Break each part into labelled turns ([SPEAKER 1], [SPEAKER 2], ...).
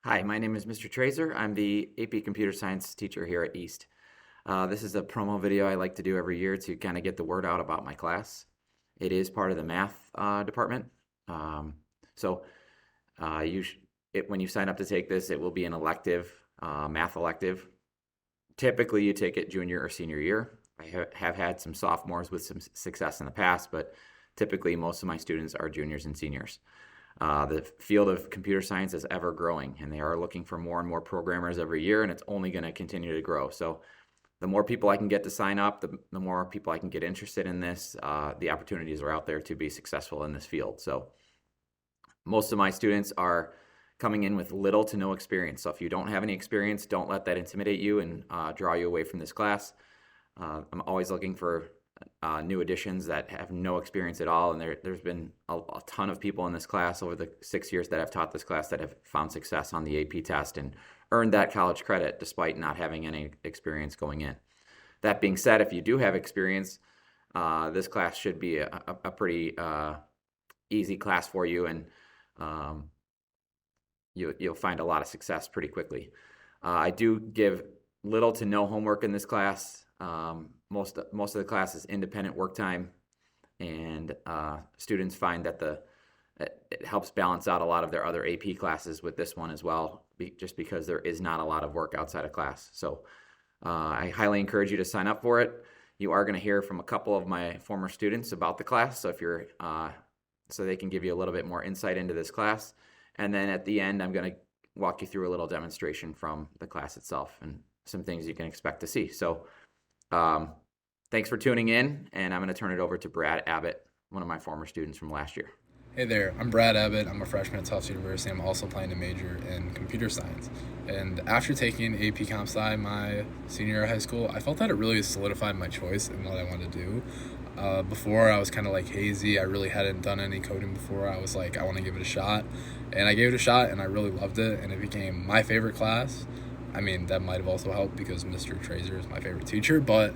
[SPEAKER 1] Hi, my name is Mr. Trazer. I'm the AP Computer Science teacher here at East. This is a promo video I like to do every year to kind of get the word out about my class. It is part of the math department. Um, so you when you sign up to take this, it will be an elective, math elective. Typically, you take it junior or senior year. I have had some sophomores with some success in the past, but typically most of my students are juniors and seniors. The field of computer science is ever growing, and they are looking for more and more programmers every year, and it's only going to continue to grow. So the more people I can get to sign up, the more people I can get interested in this, the opportunities are out there to be successful in this field. So most of my students are coming in with little to no experience. So if you don't have any experience, don't let that intimidate you and draw you away from this class. I'm always looking for new additions that have no experience at all, and there's been a ton of people in this class over the 6 years that I've taught this class that have found success on the AP test and earned that college credit despite not having any experience going in. That being said, if you do have experience, this class should be a pretty easy class for you, and um, you'll find a lot of success pretty quickly. I do give little to no homework in this class. Most of the class is independent work time, and students find that it helps balance out a lot of their other AP classes with this one as well, just because there is not a lot of work outside of class. So I highly encourage you to sign up for it. You are going to hear from a couple of my former students about the class, so if you're so they can give you a little bit more insight into this class. And then at the end, I'm going to walk you through a little demonstration from the class itself and some things you can expect to see. So um, thanks for tuning in, and I'm going to turn it over to Brad Abbott, one of my former students from last year.
[SPEAKER 2] Hey there, I'm Brad Abbott. I'm a freshman at Tufts University. I'm also planning to major in computer science. And after taking AP Comp Sci my senior year of high school, I felt that it really solidified my choice in what I wanted to do. Before, I was kind of like hazy. I really hadn't done any coding before. I was like, I want to give it a shot. And I gave it a shot, and I really loved it. And it became my favorite class. I mean, that might have also helped because Mr. Trazer is my favorite teacher, but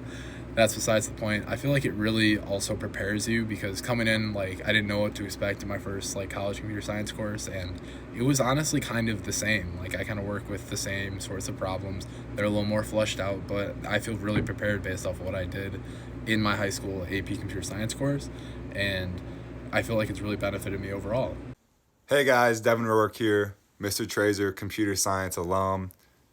[SPEAKER 2] that's besides the point. I feel like it really also prepares you because coming in, like, I didn't know what to expect in my first like college computer science course, and it was honestly kind of the same. Like, I kind of work with the same sorts of problems. They're a little more fleshed out, but I feel really prepared based off of what I did in my high school AP computer science course, and I feel like it's really benefited me overall.
[SPEAKER 3] Hey guys, Devin Rourke here, Mr. Trazer, computer science alum.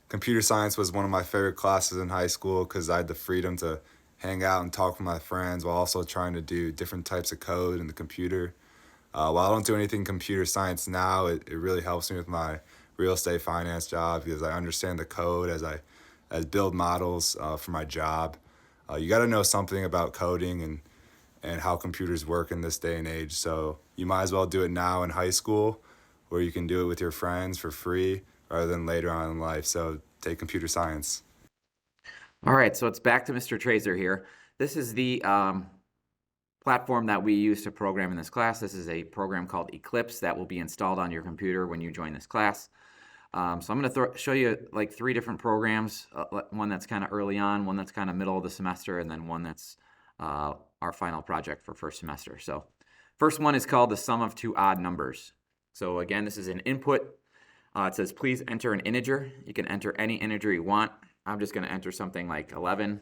[SPEAKER 3] Computer science was one of my favorite classes in high school because I had the freedom to hang out and talk with my friends while also trying to do different types of code in the computer. While I don't do anything computer science now, it really helps me with my real estate finance job because I understand the code as build models for my job. You got to know something about coding and how computers work in this day and age. So you might as well do it now in high school where you can do it with your friends for free rather than later on in life. So take computer science.
[SPEAKER 1] All right, so it's back to Mr. Trazer here. This is the platform that we use to program in this class. This is a program called Eclipse that will be installed on your computer when you join this class. So I'm going to show you like 3 different programs, one that's kind of early on, one that's kind of middle of the semester, and then one that's our final project for first semester. So first one is called the sum of 2 odd numbers. So again, this is an input. It says, please enter an integer. You can enter any integer you want. I'm just going to enter something like 11.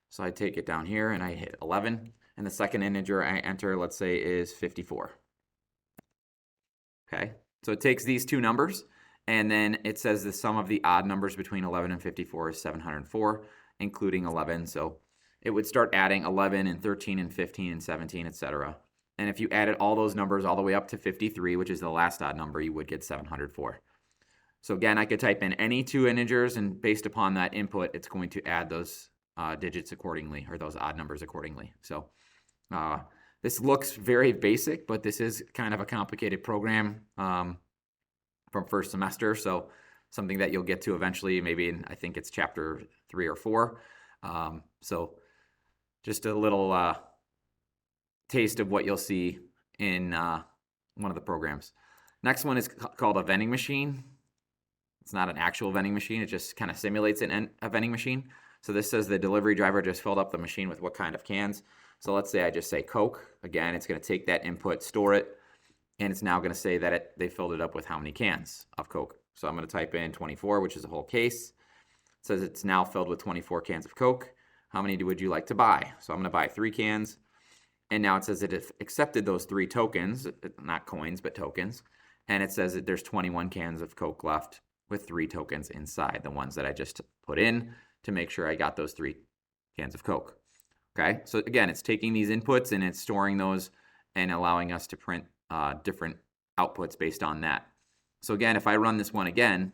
[SPEAKER 1] So I take it down here and I hit 11. And the second integer I enter, let's say, is 54. Okay, so it takes these 2 numbers, and then it says the sum of the odd numbers between 11 and 54 is 704, including 11. So it would start adding 11 and 13 and 15 and 17, etc. And if you added all those numbers all the way up to 53, which is the last odd number, you would get 704. So again, I could type in any 2 integers, and based upon that input, it's going to add those digits accordingly, or those odd numbers accordingly. So this looks very basic, but this is kind of a complicated program from first semester. So something that you'll get to eventually, maybe in, I think it's chapter 3 or 4. So just a little taste of what you'll see in one of the programs. Next one is called a vending machine. It's not an actual vending machine. It just kind of simulates a vending machine. So this says the delivery driver just filled up the machine with what kind of cans. So let's say I just say Coke. Again, it's going to take that input, store it, and it's now going to say that they filled it up with how many cans of Coke. So I'm going to type in 24, which is a whole case. It says it's now filled with 24 cans of Coke. How many would you like to buy? So I'm going to buy 3 cans. And now it says that it accepted those 3 tokens, not coins, but tokens. And it says that there's 21 cans of Coke left with 3 tokens inside, the ones that I just put in to make sure I got those 3 cans of Coke. Okay, so again, it's taking these inputs and it's storing those and allowing us to print different outputs based on that. So again, if I run this one again,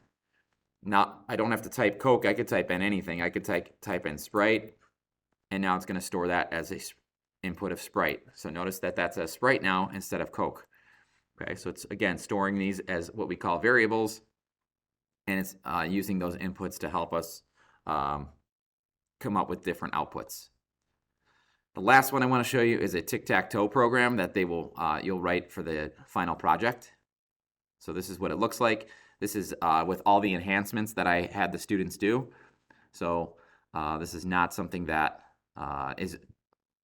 [SPEAKER 1] now I don't have to type Coke. I could type in anything. I could type in Sprite, and now it's going to store that as a input of Sprite. So notice that that's a Sprite now instead of Coke. Okay, so it's again storing these as what we call variables, and it's using those inputs to help us come up with different outputs. The last one I want to show you is a tic-tac-toe program that they will you'll write for the final project. So this is what it looks like. This is with all the enhancements that I had the students do. So this is not something that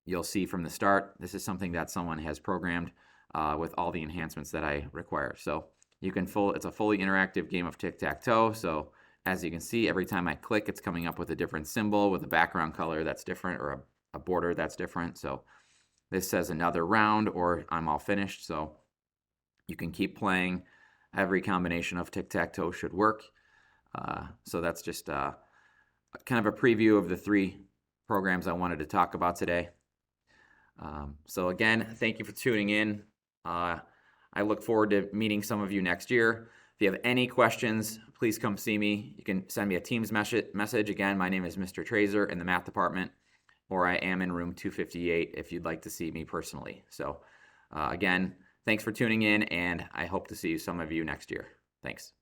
[SPEAKER 1] you'll see from the start. This is something that someone has programmed with all the enhancements that I require. So you can it's a fully interactive game of tic-tac-toe. So as you can see, every time I click, it's coming up with a different symbol with a background color that's different, or a border that's different. So this says another round, or I'm all finished. So you can keep playing. Every combination of tic-tac-toe should work. So that's just kind of a preview of the 3 programs I wanted to talk about today. So again, thank you for tuning in. I look forward to meeting some of you next year. If you have any questions, please come see me. You can send me a Teams message. Again, my name is Mr. Trazer in the math department, or I am in room 258 if you'd like to see me personally. So again, thanks for tuning in, and I hope to see some of you next year. Thanks.